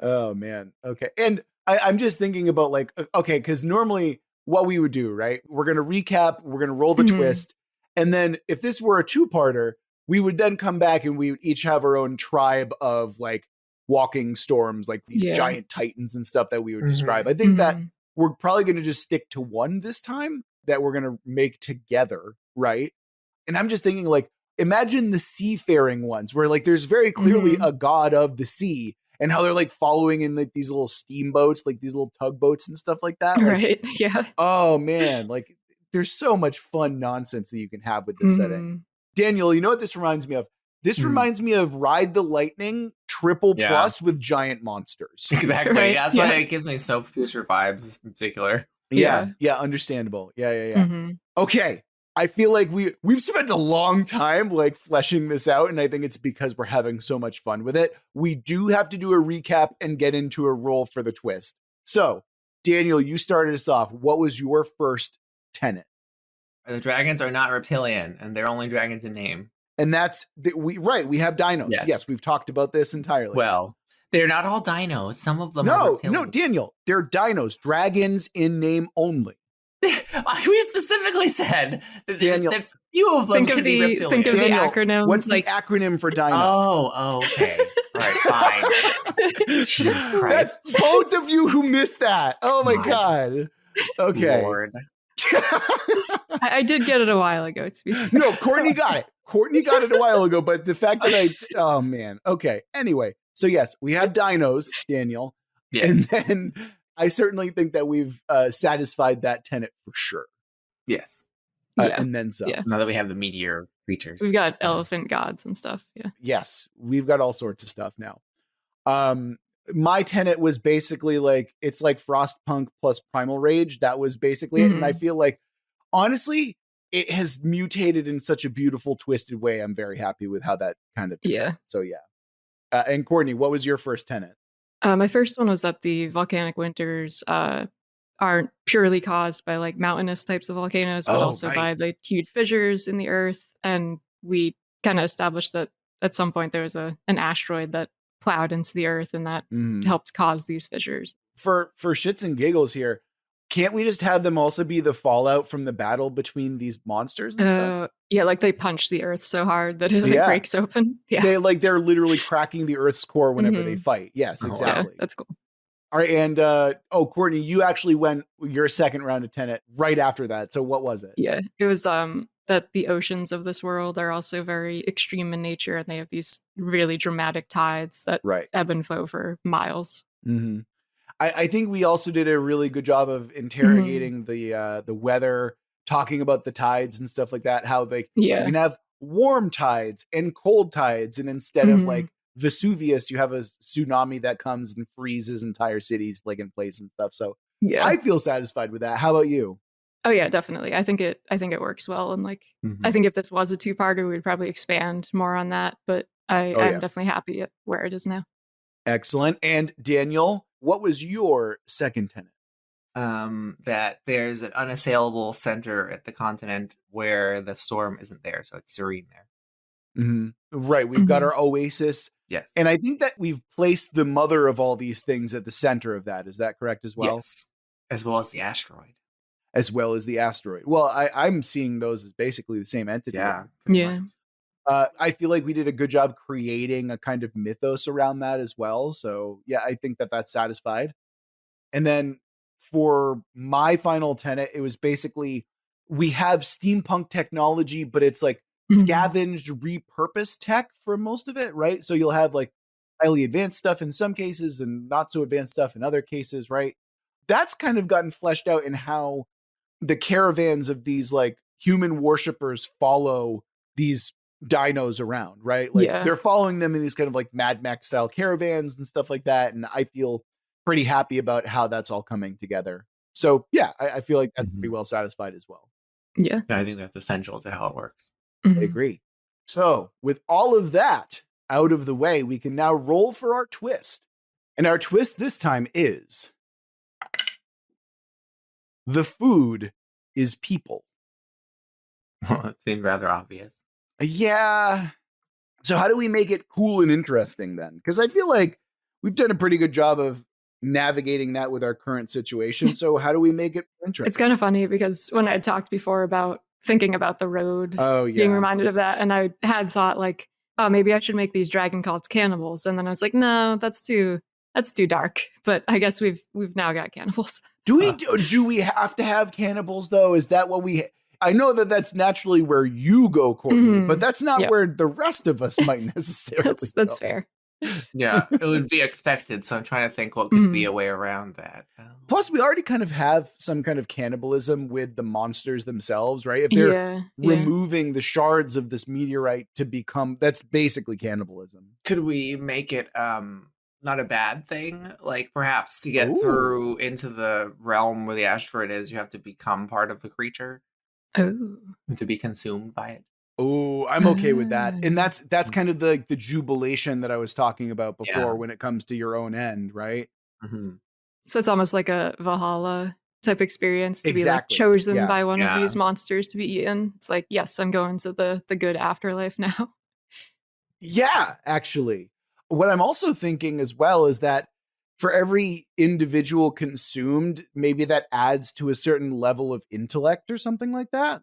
Oh man. Okay. And I'm just thinking about like, okay, because normally what we would do, right? We're going to recap, we're going to roll the twist. And then if this were a two-parter, we would then come back and we would each have our own tribe of like walking storms, like these giant titans and stuff that we would describe. I think that we're probably going to just stick to one this time that we're going to make together, right? And I'm just thinking like, imagine the seafaring ones where like there's very clearly a god of the sea, and how they're like following in like these little steamboats, like these little tugboats and stuff like that. Like, right. Yeah. Oh man. Like there's so much fun nonsense that you can have with this setting. Daniel, you know what this reminds me of? This reminds me of Ride the Lightning triple plus with giant monsters. Exactly. Right? Yeah, that's why it gives me so future vibes in particular. Yeah. Understandable. Yeah. Okay. I feel like we've spent a long time like fleshing this out, and I think it's because we're having so much fun with it. We do have to do a recap and get into a roll for the twist. So, Daniel, you started us off. What was your first tenet? The dragons are not reptilian, and they're only dragons in name. And that's we have dinos. Yes, we've talked about this entirely. Well, they're not all dinos. Some of them are reptilian. No, Daniel, they're dinos, dragons in name only. We specifically said Daniel, that few of them can be reptilian. Think of Daniel, the acronym. What's the acronym for dino? Oh, okay. All right, fine. Jesus Christ. That's both of you who missed that. Oh my God. Okay. Lord. I did get it a while ago, to be fair. No, Courtney got it. Courtney got it a while ago, but the fact that oh man. Okay. Anyway, so yes, we have dinos, Daniel. Yes. And then I certainly think that we've satisfied that tenet for sure. Yes. Yeah. and then some. Yeah. Now that we have the meteor creatures. We've got elephant gods and stuff. Yeah. Yes, we've got all sorts of stuff now. My tenet was basically like, it's like Frostpunk plus Primal Rage. That was basically it. And I feel like, honestly, it has mutated in such a beautiful, twisted way. I'm very happy with how that kind of turned out. So yeah. And Courtney, what was your first tenet? My first one was that the volcanic winters aren't purely caused by like mountainous types of volcanoes, but also by the huge fissures in the earth. And we kind of established that at some point there was an asteroid that plowed into the earth and that helped cause these fissures. For shits and giggles here, can't we just have them also be the fallout from the battle between these monsters and stuff? Yeah, like they punch the earth so hard that it like breaks open. Yeah. They're literally cracking the earth's core whenever they fight. Yes, exactly. Yeah, that's cool. All right, and Courtney, you actually went your second round of tenet right after that. So what was it? Yeah, it was that the oceans of this world are also very extreme in nature, and they have these really dramatic tides that ebb and flow for miles. Mm-hmm. I think we also did a really good job of interrogating the weather, talking about the tides and stuff like that. How you can have warm tides and cold tides, and instead of like Vesuvius, you have a tsunami that comes and freezes entire cities like in place and stuff. So I feel satisfied with that. How about you? Oh yeah, definitely. I think it works well, and like I think if this was a two-parter, we'd probably expand more on that. But I'm definitely happy at where it is now. Excellent. And Daniel, what was your second tenet? That there's an unassailable center at the continent where the storm isn't there, so it's serene there. Right. We've got our oasis. Yes. And I think that we've placed the mother of all these things at the center of that. Is that correct as well? Yes. As well as the asteroid. Well, I'm seeing those as basically the same entity. Yeah. I feel like we did a good job creating a kind of mythos around that as well. So yeah, I think that that's satisfied. And then for my final tenet, it was basically, we have steampunk technology, but it's like scavenged, repurposed tech for most of it, right? So you'll have like highly advanced stuff in some cases and not so advanced stuff in other cases, right? That's kind of gotten fleshed out in how the caravans of these like human worshippers follow these DINOs around, right? Like they're following them in these kind of like Mad Max style caravans and stuff like that. And I feel pretty happy about how that's all coming together. So yeah, I feel like that's pretty well satisfied as well. Yeah. I think that's essential to how it works. I agree. So with all of that out of the way, we can now roll for our twist. And our twist this time is the food is people. It seemed rather obvious. Yeah. So how do we make it cool and interesting then? Because I feel like we've done a pretty good job of navigating that with our current situation. So how do we make it interesting? It's kind of funny because when I had talked before about thinking about the road, being reminded of that, and I had thought like, oh, maybe I should make these dragon gods cannibals. And then I was like, no, that's too dark. But I guess we've now got cannibals. Do we have to have cannibals though? Is that what we? I know that that's naturally where you go, Courtney, but that's not where the rest of us might necessarily. That's fair. Yeah, it would be expected. So I'm trying to think what could be a way around that. Plus, we already kind of have some kind of cannibalism with the monsters themselves, right? If they're removing the shards of this meteorite to become, that's basically cannibalism. Could we make it not a bad thing? Like perhaps to get through into the realm where the asteroid is, you have to become part of the creature. Oh. To be consumed by it. Oh, I'm okay with that. And that's kind of the jubilation that I was talking about before when it comes to your own end, right? So it's almost like a Valhalla type experience to be like chosen by one of these monsters to be eaten. It's like, yes, I'm going to the good afterlife now. Yeah, actually. What I'm also thinking as well is that for every individual consumed, maybe that adds to a certain level of intellect or something like that.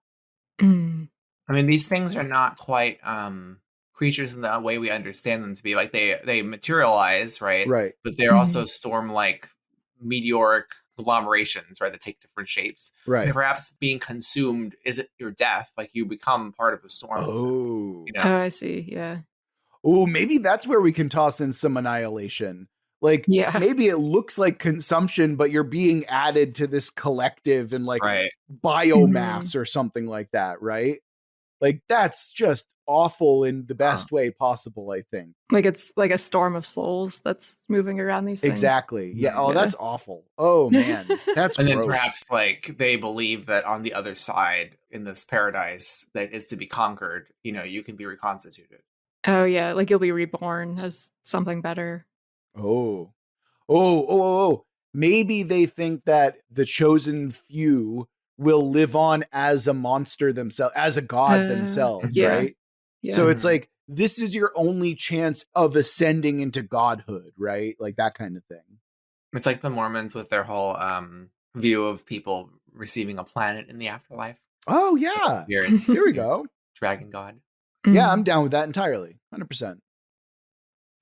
I mean, these things are not quite creatures in the way we understand them to be. Like they materialize, right? Right. But they're also storm-like meteoric agglomerations, right? That take different shapes. Right. And perhaps being consumed isn't your death. Like you become part of the storm. Oh, I see. Yeah. Oh, maybe that's where we can toss in some annihilation. Like Yeah. maybe it looks like consumption, but you're being added to this collective and like Right. biomass or something like that, right? Like that's just awful in the best way possible, I think. Like it's like a storm of souls that's moving around these things. Exactly. Yeah. Oh, Yeah. that's awful. Oh man, that's And then gross. perhaps like they believe that on the other side in this paradise that is to be conquered, you can be reconstituted. Oh yeah, like you'll be reborn as something better. Oh. Maybe they think that the chosen few will live on as a monster themselves, as a god themselves, yeah. right? Yeah. So it's like, this is your only chance of ascending into godhood, right? Like that kind of thing. It's like the Mormons with their whole view of people receiving a planet in the afterlife. Oh, yeah. Here we go. Dragon god. Yeah, I'm down with that entirely. 100%.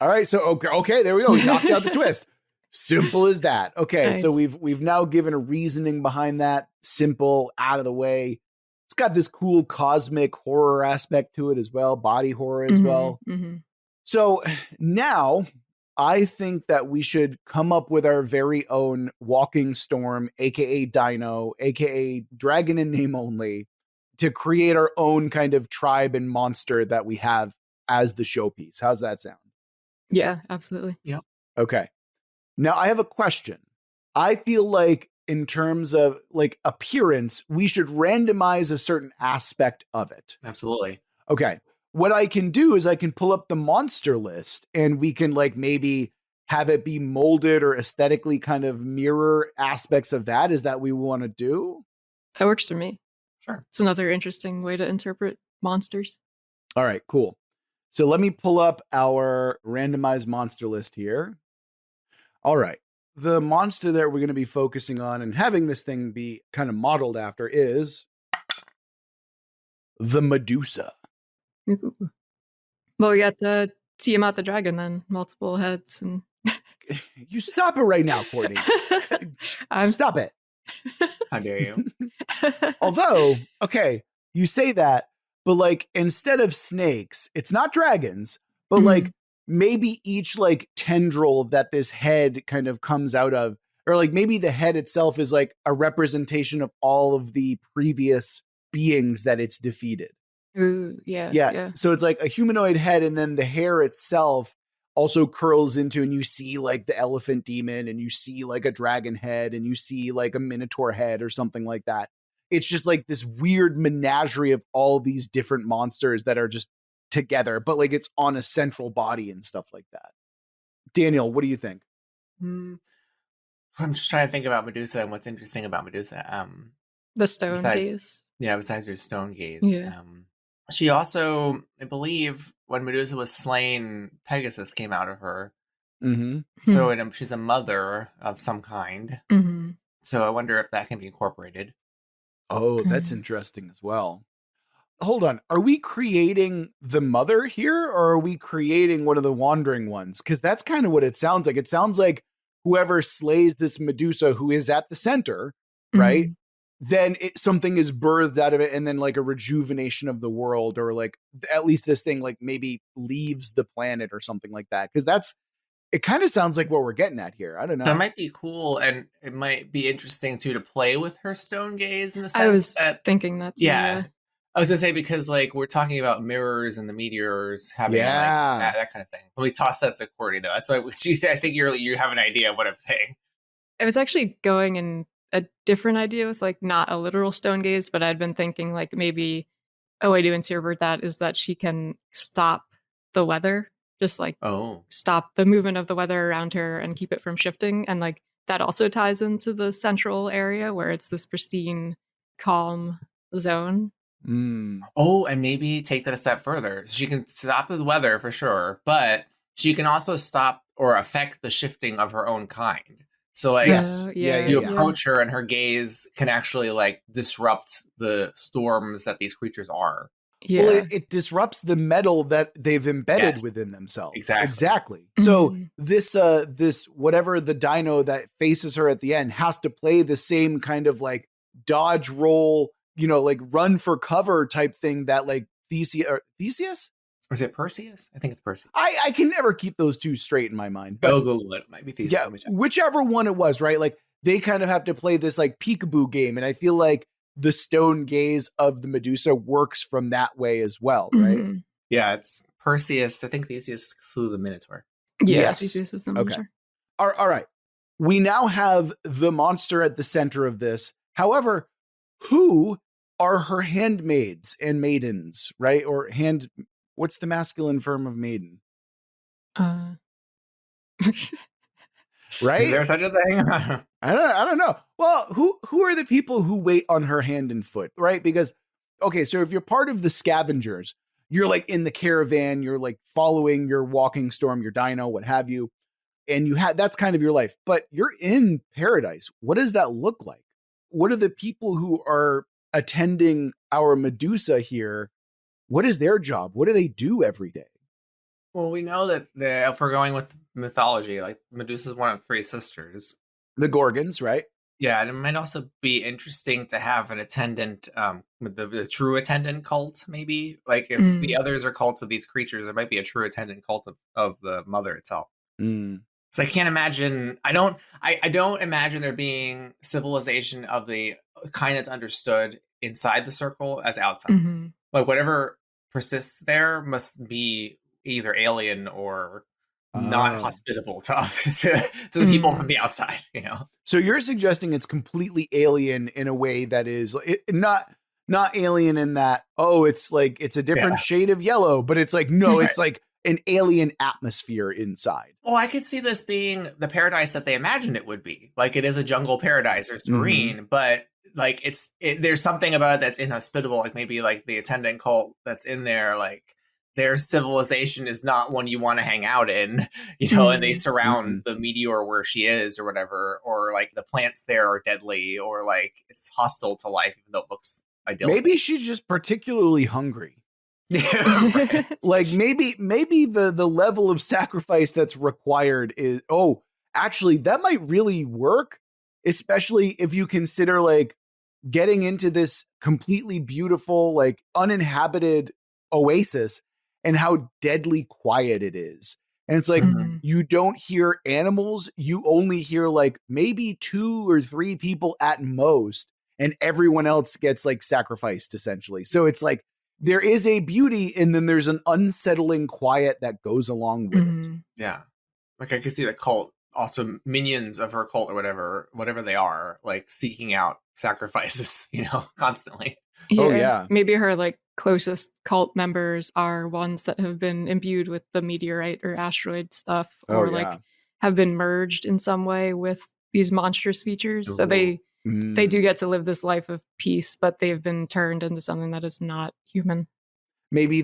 All right. So, okay, there we go. We knocked out the twist. Simple as that. Okay. Nice. So we've now given a reasoning behind that. Simple, out of the way. It's got this cool cosmic horror aspect to it as well. Body horror as well. Mm-hmm. So now I think that we should come up with our very own walking storm, aka Dino, aka Dragon in Name Only, to create our own kind of tribe and monster that we have as the showpiece. How's that sound? Yeah, absolutely. Yeah. Okay. Now I have a question. I feel like in terms of like appearance, we should randomize a certain aspect of it. Absolutely. Okay. What I can do is I can pull up the monster list and we can like maybe have it be molded or aesthetically kind of mirror aspects of that. Is that what we want to do? That works for me. Sure. It's another interesting way to interpret monsters. All right, cool. So let me pull up our randomized monster list here. All right. The monster that we're going to be focusing on and having this thing be kind of modeled after is the Medusa. Ooh. Well, we got to Tiamat the dragon then, multiple heads. And You stop it right now, Courtney. Stop it. How dare you? Although, okay, you say that, but like instead of snakes, it's not dragons, but like maybe each like tendril that this head kind of comes out of, or like maybe the head itself is like a representation of all of the previous beings that it's defeated. Ooh, yeah. So it's like a humanoid head, and then the hair itself also curls into, and you see like the elephant demon, and you see like a dragon head, and you see like a minotaur head or something like that. It's just like this weird menagerie of all these different monsters that are just together, but like it's on a central body and stuff like that. Daniel, what do you think? I'm just trying to think about Medusa and what's interesting about Medusa. The stone gaze. Yeah, besides her stone gaze. Yeah. She also, I believe, when Medusa was slain, Pegasus came out of her. Mm-hmm. So she's a mother of some kind. Mm-hmm. So I wonder if that can be incorporated. Oh, that's interesting as well. Hold on. Are we creating the mother here, or are we creating one of the wandering ones? Because that's kind of what it sounds like. It sounds like whoever slays this Medusa, who is at the center, right? Then something is birthed out of it, and then like a rejuvenation of the world, or like at least this thing like maybe leaves the planet or something like that. Because it kind of sounds like what we're getting at here. I don't know. That might be cool, and it might be interesting too to play with her stone gaze in the sense I was that thinking that too, yeah. I was gonna say, because like we're talking about mirrors and the meteors having like, that kind of thing. Let me toss that to Courtney though. So I think you have an idea of what I'm saying. I was actually going in a different idea with like not a literal stone gaze, but I'd been thinking like maybe a way to interpret that is that she can stop the weather, just like stop the movement of the weather around her and keep it from shifting. And like that also ties into the central area where it's this pristine, calm zone. Oh, and maybe take that a step further. She can stop the weather for sure, but she can also stop or affect the shifting of her own kind. So like you approach her and her gaze can actually like disrupt the storms that these creatures are. Yeah. Well, it disrupts the metal that they've embedded within themselves. Exactly. Mm-hmm. So this whatever the dino that faces her at the end has to play the same kind of like dodge roll, like run for cover type thing that like Theseus? Is it Perseus? I think it's Perseus. I can never keep those two straight in my mind. But Go Google it. It might be easier. yeah, whichever one it was, right? Like they kind of have to play this like peekaboo game. And I feel like the stone gaze of the Medusa works from that way as well, right? Mm-hmm. Yeah, it's Perseus. I think Theseus slew the Minotaur. Yeah, Yes. Theseus is the Okay. monster. All right. We now have the monster at the center of this. However, who are her handmaids and maidens, right? Or what's the masculine form of maiden? Right? Is there such a thing? I don't know. Well, who are the people who wait on her hand and foot, right? Because, okay, so if you're part of the scavengers, you're like in the caravan, you're like following your walking storm, your dino, what have you. And that's kind of your life, but you're in paradise. What does that look like? What are the people who are attending our Medusa here? What is their job? What do they do every day? Well, we know that if we're going with mythology, like Medusa's one of 3 sisters. The Gorgons, right? Yeah, and it might also be interesting to have an attendant, the true attendant cult, maybe. Like if the others are cults of these creatures, there might be a true attendant cult of the mother itself. So I can't imagine. I don't imagine there being civilization of the kind that's understood inside the circle as outside. Mm-hmm. Like whatever persists there must be either alien or not hospitable to the people from the outside. You know. So you're suggesting it's completely alien in a way that is not alien in that it's like it's a different shade of yellow, but it's like no, it's like an alien atmosphere inside. Well, I could see this being the paradise that they imagined it would be. Like it is a jungle paradise or serene, but like there's something about it that's inhospitable. Like maybe like the attendant cult that's in there, like their civilization is not one you want to hang out in, you know, and they surround the meteor where she is or whatever, or like the plants there are deadly or like it's hostile to life, even though it looks idyllic. Maybe she's just particularly hungry. Like maybe the level of sacrifice that's required is actually that might really work, especially if you consider like getting into this completely beautiful like uninhabited oasis and how deadly quiet it is. And it's like you don't hear animals, you only hear like maybe 2 or 3 people at most, and everyone else gets like sacrificed essentially. So it's like there is a beauty and then there's an unsettling quiet that goes along with it. Yeah. Like I could see the cult, also minions of her cult or whatever they are, like seeking out sacrifices, you know, constantly. Yeah. Maybe her like closest cult members are ones that have been imbued with the meteorite or asteroid stuff or like have been merged in some way with these monstrous features. So they do get to live this life of peace, but they've been turned into something that is not human. Maybe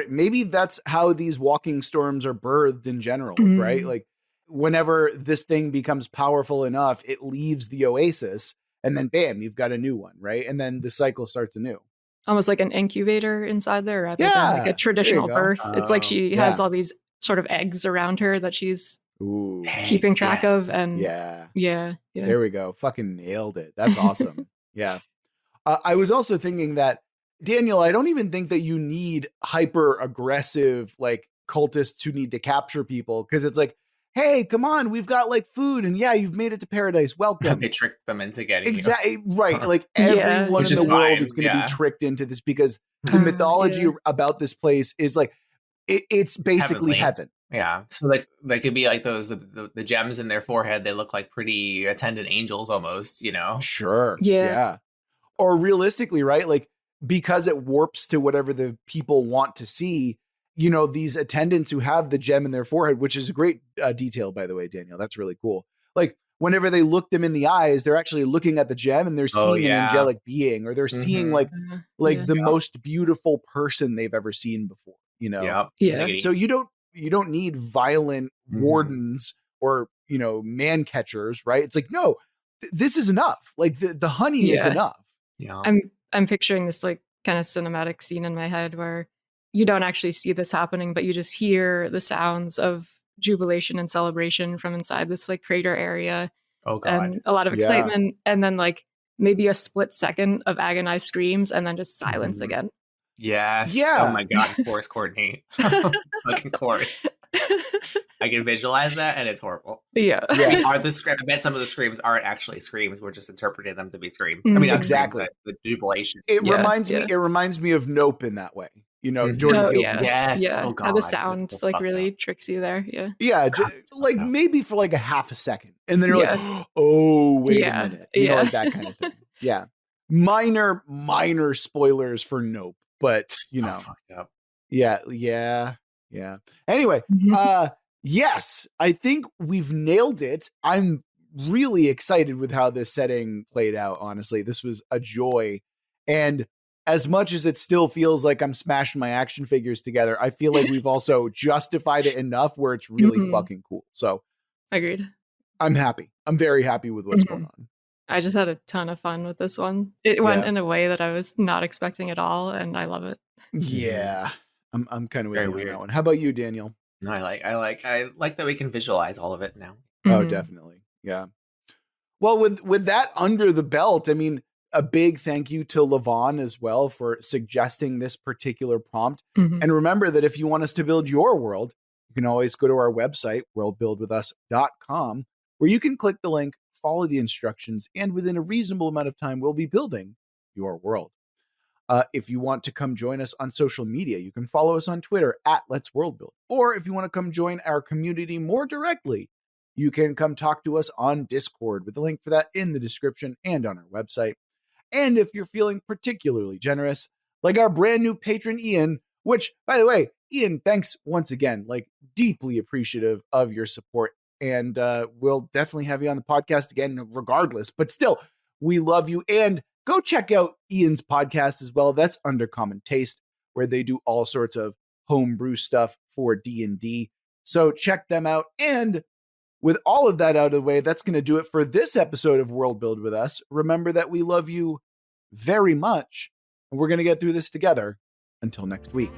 maybe that's how these walking storms are birthed in general, right? Like whenever this thing becomes powerful enough, it leaves the oasis and then bam, you've got a new one, right? And then the cycle starts anew. Almost like an incubator inside there rather than like a traditional birth. It's like she has all these sort of eggs around her that she's keeping track of. And yeah. There we go. Fucking nailed it. That's awesome. Yeah. I was also thinking that, Daniel, I don't even think that you need hyper aggressive like cultists who need to capture people, because it's like, hey, come on, we've got like food and you've made it to paradise. Welcome. They tricked them into getting exactly right. Like everyone in the world is going to be tricked into this because the mythology about this place is like it's basically heaven. Yeah. So like they could be like those the gems in their forehead. They look like pretty attendant angels almost, you know? Sure. Yeah. Or realistically, right? Like because it warps to whatever the people want to see. You know, these attendants who have the gem in their forehead, which is a great detail, by the way, Daniel. That's really cool. Like whenever they look them in the eyes, they're actually looking at the gem and they're seeing an angelic being, or they're seeing like the most beautiful person they've ever seen before, you know? So you don't need violent wardens or, you know, man catchers, right? It's like, no, this is enough. Like the honey is enough. Yeah. I'm picturing this like kind of cinematic scene in my head where you don't actually see this happening, but you just hear the sounds of jubilation and celebration from inside this like crater area. Oh God. And a lot of excitement. And then like maybe a split second of agonized screams and then just silence again. Yes. Yeah. Oh my god, chorus Courtney. Fucking chorus. I can visualize that, and it's horrible. Yeah. Are the screams? I bet some of the screams aren't actually screams. We're just interpreting them to be screams. I mean, not Exactly. screams, but the jubilation. It reminds me of Nope in that way. You know, Jordan Peele's Nope. Yes. Yeah. Oh god. How the sound so really tricks you there. Yeah. Yeah. Like maybe for like a half a second, and then you're like, oh, wait a minute. You know, like that kind of thing. Yeah. Minor spoilers for Nope, but you know, fucked up. Yeah. Anyway, yes, I think we've nailed it. I'm really excited with how this setting played out. Honestly, this was a joy. And as much as it still feels like I'm smashing my action figures together, I feel like we've also justified it enough where it's really fucking cool. So agreed. I'm happy. I'm very happy with what's going on. I just had a ton of fun with this one. It went in a way that I was not expecting at all, and I love it. Yeah. I'm kind of with you on that one. How about you, Daniel? No, I like that we can visualize all of it now. Oh, definitely. Yeah. Well, with that under the belt, I mean, a big thank you to Levon as well for suggesting this particular prompt. And remember that if you want us to build your world, you can always go to our website, worldbuildwithus.com, where you can click the link, follow the instructions, and within a reasonable amount of time, we'll be building your world. If you want to come join us on social media, you can follow us on Twitter at Let's Worldbuild. Or if you want to come join our community more directly, you can come talk to us on Discord with the link for that in the description and on our website. And if you're feeling particularly generous, like our brand new patron, Ian, which, by the way, Ian, thanks once again, like deeply appreciative of your support. And we'll definitely have you on the podcast again, regardless. But still, we love you. And go check out Ian's podcast as well. That's Under Common Taste, where they do all sorts of homebrew stuff for D&D. So check them out. And with all of that out of the way, that's going to do it for this episode of World Build with Us. Remember that we love you very much, and we're going to get through this together. Until next week.